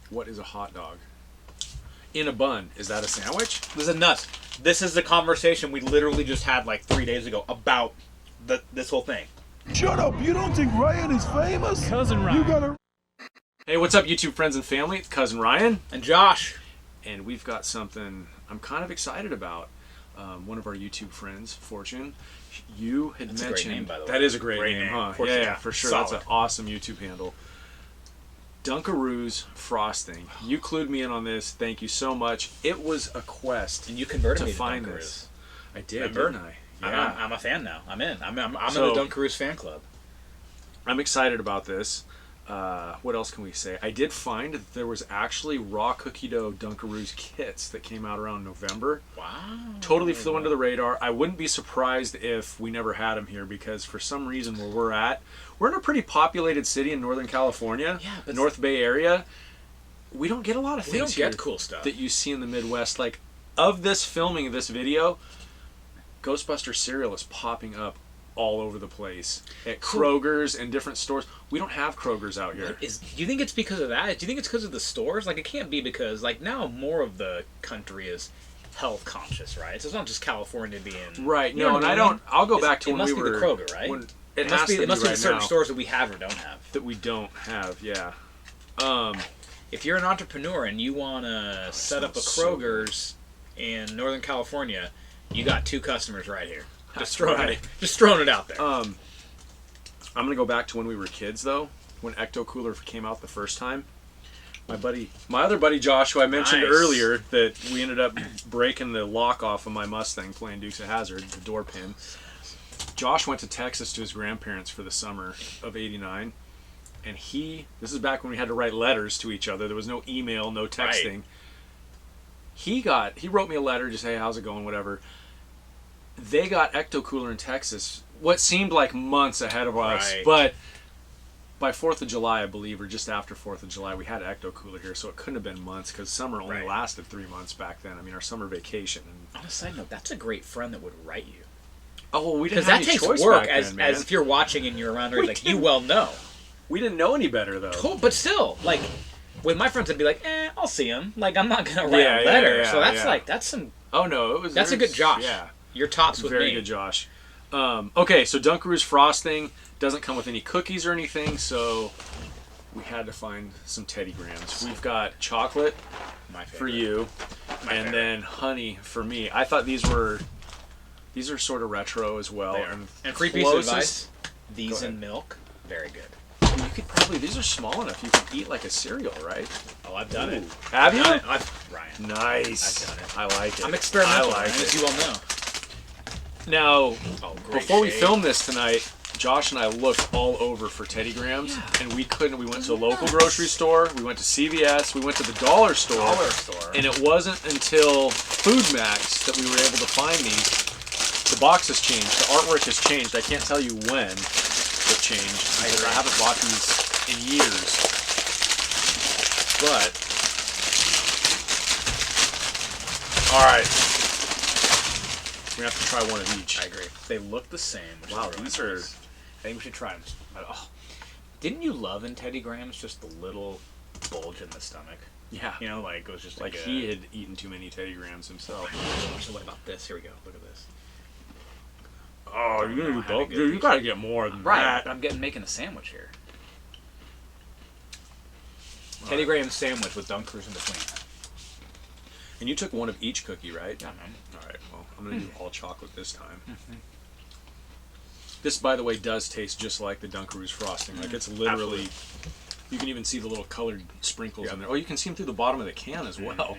What is a hot dog? In a bun. Is that a sandwich? This is nuts. This is the conversation we literally just had like 3 days ago about this whole thing. Shut up! You don't think Ryan is famous? Cousin Ryan. You gotta... Hey, what's up, YouTube friends and family? It's Cousin Ryan. And Josh. And we've got something I'm kind of excited about. One of our YouTube friends, Fortune, you had That's mentioned... a great name, by the way. That is a great name, huh? Fortune, Yeah, for sure. solid. That's an awesome YouTube handle. Dunkaroos frosting. You clued me in on this. Thank you so much. It was a quest. And you converted to me to find Dunkaroos. this. I did, Remember? didn't I? Yeah. I'm a fan now. I'm in. I'm in So- the Dunkaroos fan club. I'm excited about this. What else can we say? I did find that there was actually raw cookie dough Dunkaroos kits that came out around November. Wow. Totally flew under the radar. I wouldn't be surprised if we never had them here because for some reason where we're in a pretty populated city in Northern California, Yeah, the but North Bay area. We don't get a lot of We things don't here get cool stuff. that you see in the Midwest. Like, of this filming of this video, Ghostbuster cereal is popping up all over the place at Kroger's and different stores. We don't have Kroger's out here. Do you think it's because of that? Do you think it's because of the stores? Like, it can't be because, like, now more of the country is health conscious, right? So it's not just California being... Right, You know no, what and I I mean? don't... I'll go back to It when must we be were... the Kroger, right? When, It must be right certain now stores that we have or don't have. that we don't have, yeah. If you're an entrepreneur and you want to set up a so Kroger's in Northern California, you got 2 customers right here. That's right. Just throwing it out there. I'm going to go back to when we were kids, though, when Ecto Cooler came out the first time. My other buddy Josh, who I mentioned Nice. earlier, that we ended up breaking the lock off of my Mustang playing Dukes of Hazzard, the door pin. Josh went to Texas to his grandparents for the summer of '89, and this is back when we had to write letters to each other. There was no email, no texting. Right. He wrote me a letter, just, hey, how's it going, whatever. They got Ecto Cooler in Texas, what seemed like months ahead of us, Right. but by 4th of July, I believe, or just after 4th of July, we had Ecto Cooler here, so it couldn't have been months, because summer only Right. lasted 3 months back then. I mean, our summer vacation. And, On a side note, that's a great friend that would write you. oh, well, we didn't Because have that any takes choice work, back as then, man. if you're watching and you're around there, We like, you didn't- well know. We didn't know any better, though. Cool, but still, like, with my friends, I'd be like, I'll see him. Like, I'm not going to write Yeah, a letter. yeah, so that's yeah. like, that's some, Oh, no, it was... that's a it was- good Josh. Yeah. Your tops with Very me. good, Josh. Okay, so Dunkaroos frosting doesn't come with any cookies or anything, so we had to find some Teddy Grahams. We've got chocolate My favorite. for you, My and favorite. then honey for me. I thought these are sort of retro as well. They are. And free piece of advice, these Go in milk, very good. You could probably, these are small enough. You could eat like a cereal, right? Oh, I've done it. Have you? Ryan. Nice. I've done it. I like it. I'm experimental, I like Ryan, it. as you all know. Now, Oh, great before we shade. filmed this tonight, Josh and I looked all over for Teddy Grahams, and we couldn't. We went to a local grocery store, we went to CVS, we went to the dollar store, and it wasn't until Food Max that we were able to find these. The box has changed, the artwork has changed. I can't tell you when it changed. I haven't bought these in years. But, alright. We're going to have to try one of each. I agree. They look the same. which Wow, is really these are... nice. I think we should try them. Oh. Didn't you love in Teddy Grahams just the little bulge in the stomach? Yeah. You know, like it was just Like like he had eaten too many Teddy Grahams himself. So what about this? Here we go. Look at this. Oh, you're gonna do Had a both? good Dude, you piece. gotta get more than Right. that. But I'm making a sandwich here. Teddy Graham sandwich with Dunkaroos in between. And you took one of each cookie, right? Yeah, man. All right. Well, I'm gonna do all chocolate this time. This, by the way, does taste just like the Dunkaroos frosting. Like it's literally. Absolutely. You can even see the little colored sprinkles in there. Oh, you can see them through the bottom of the can as well.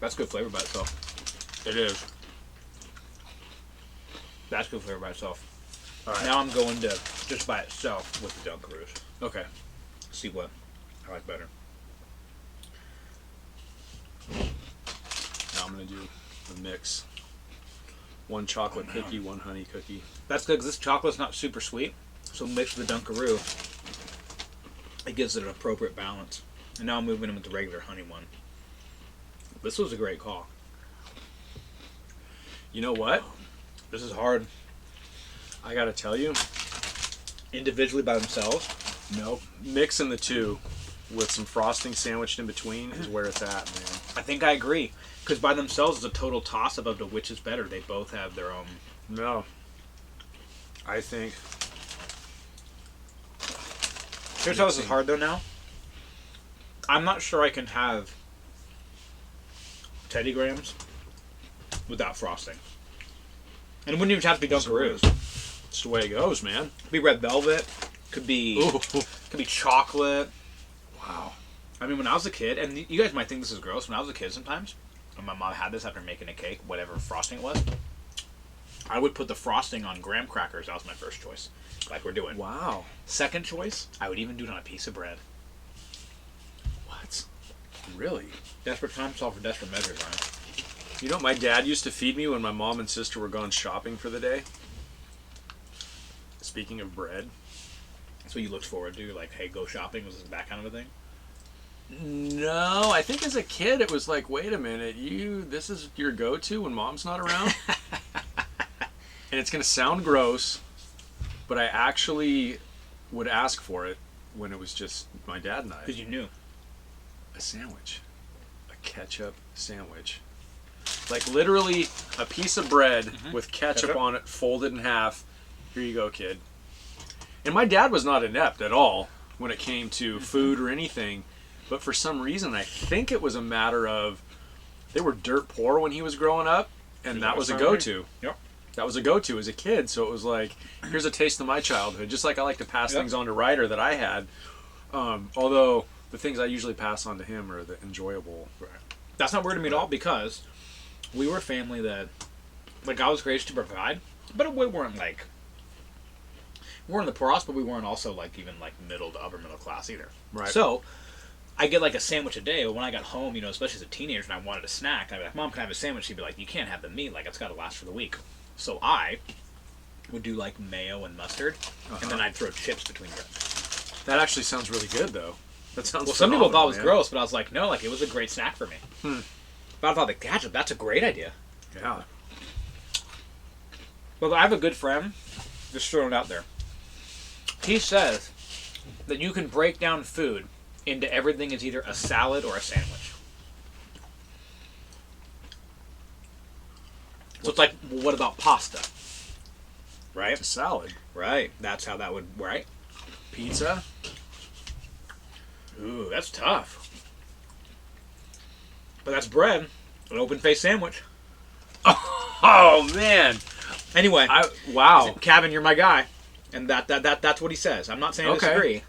That's good flavor by itself. It is. That's good flavor by itself. All right. Now I'm going to just by itself with the Dunkaroos. Okay. See what I like better. Now I'm gonna do the mix. One chocolate cookie, one honey cookie. That's good because this chocolate's not super sweet. So mixed with the Dunkaroo, it gives it an appropriate balance. And now I'm moving them with the regular honey one. This was a great call. You know what? This is hard. I gotta tell you, Individually by themselves, Nope. Mixing the two with some frosting sandwiched in between is where it's at, man. I think I agree. Because by themselves, it's a total toss-up of to which is better. They both have their own... No. I think... Here's how this is hard, though, now. I'm not sure I can have Teddy Grahams without frosting. And it wouldn't even have to be Dunkaroos. It's the way it goes, man. Could be red velvet. Could be chocolate. Wow. I mean, when I was a kid, and you guys might think this is gross, when I was a kid sometimes, and my mom had this after making a cake, whatever frosting it was, I would put the frosting on graham crackers. That was my first choice, like we're doing. Wow. Second choice, I would even do it on a piece of bread. What? Really? Desperate times call for desperate measures, Ryan. You know what my dad used to feed me when my mom and sister were gone shopping for the day? Speaking of bread. That's what you looked forward to, like, hey, go shopping, was that kind of a thing? No, I think as a kid it was like, wait a minute, this is your go-to when mom's not around? And it's going to sound gross, but I actually would ask for it when it was just my dad and I. Because you knew. A sandwich. A ketchup sandwich. Like literally a piece of bread with ketchup on it, folded in half. Here you go, kid. And my dad was not inept at all when it came to food or anything. But for some reason, I think it was a matter of they were dirt poor when he was growing up, and that was a go-to. Yep. That was a go-to as a kid. So it was like, here's a taste of my childhood. Just like I like to pass things on to Ryder that I had. Although the things I usually pass on to him are the enjoyable. Right. That's not weird to me at all, because we were a family that, like, I was raised to provide, but we weren't like, we weren't the poorest, but we weren't also like even like middle to upper middle class either. Right. So I get like a sandwich a day, but when I got home, especially as a teenager, and I wanted a snack, I'd be like, Mom, can I have a sandwich? She'd be like, you can't have the meat, like it's got to last for the week. So I would do like mayo and mustard, and then I'd throw chips between them. That actually sounds really good, though. That sounds. Well, some people thought it was man. gross, but I was like, no, like it was a great snack for me. But I thought, like, ketchup, that's a great idea. Yeah. Well, I have a good friend, just throwing it out there. He says that you can break down food into everything as either a salad or a sandwich. So it's like, well, what about pasta? Right? It's a salad. Right. That's how that would, right? Pizza. Ooh, that's tough. But that's bread. An open-faced sandwich. Oh, man. Anyway. Wow. Kevin, you're my guy. And that's what he says. I'm not saying I disagree.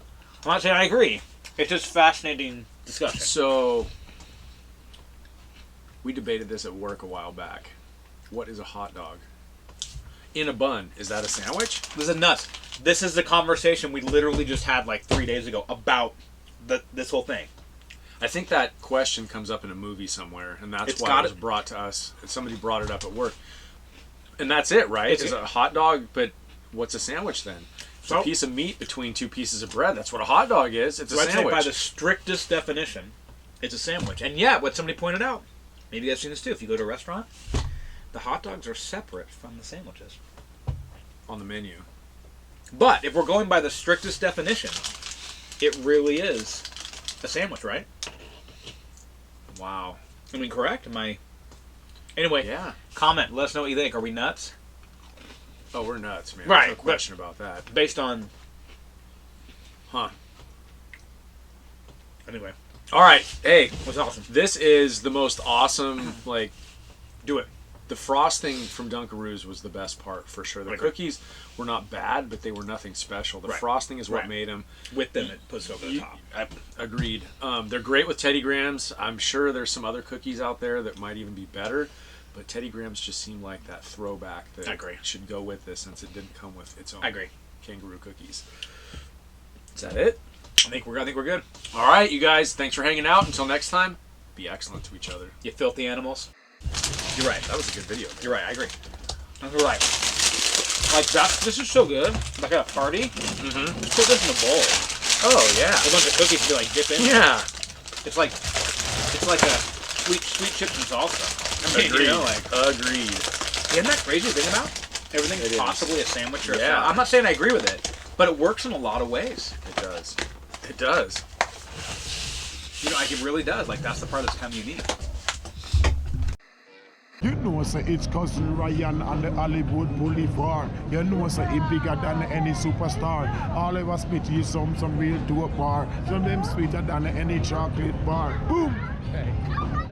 I'm not saying I agree. It's just fascinating discussion. So, we debated this at work a while back. What is a hot dog? In a bun. Is that a sandwich? This is nuts. This is the conversation we literally just had like 3 days ago about this whole thing. I think that question comes up in a movie somewhere, and that's why it was brought to us. Somebody brought it up at work. And that's it, right? It's a hot dog, but what's a sandwich then? It's a piece of meat between two pieces of bread. That's what a hot dog is. It's a sandwich. By the strictest definition, it's a sandwich. And yeah, what somebody pointed out, maybe you guys seen this too, if you go to a restaurant, the hot dogs are separate from the sandwiches. On the menu. But if we're going by the strictest definition, it really is a sandwich, right? Wow. I mean, correct? Am I... Anyway, yeah. Comment. Let us know what you think. Are we nuts? Oh, we're nuts, man. Right. No question about that. Based on... Huh. Anyway. All right. Hey. What's awesome? This is the most awesome, like... Do it. The frosting from Dunkaroos was the best part, for sure. The cookies were not bad, but they were nothing special. The frosting is what made them. With them, it puts it over the top. Agreed. They're great with Teddy Grahams. I'm sure there's some other cookies out there that might even be better, but Teddy Grahams just seemed like that throwback that should go with this, since it didn't come with its own kangaroo cookies. Is that it? I think we're good. All right, you guys. Thanks for hanging out. Until next time, be excellent to each other. You filthy animals. You're right. That was a good video. Man. You're right. I agree. You're right. Like that. This is so good. Like at a party. Just put this in a bowl. Oh yeah. A bunch of cookies to like dip in. Yeah. It's like a sweet chips and salsa. I mean, Agreed. Agreed. Isn't that crazy to think about? Everything's possibly a sandwich or a salad. Yeah. I'm not saying I agree with it, But it works in a lot of ways. It does. It does. You know, like it really does. Like that's the part that's kind of unique. You know, say it's cousin Ryan on the Hollywood Boulevard. You know, say he bigger than any superstar. All of us spit you some real dope bar. Some of them sweeter than any chocolate bar. Boom! Okay.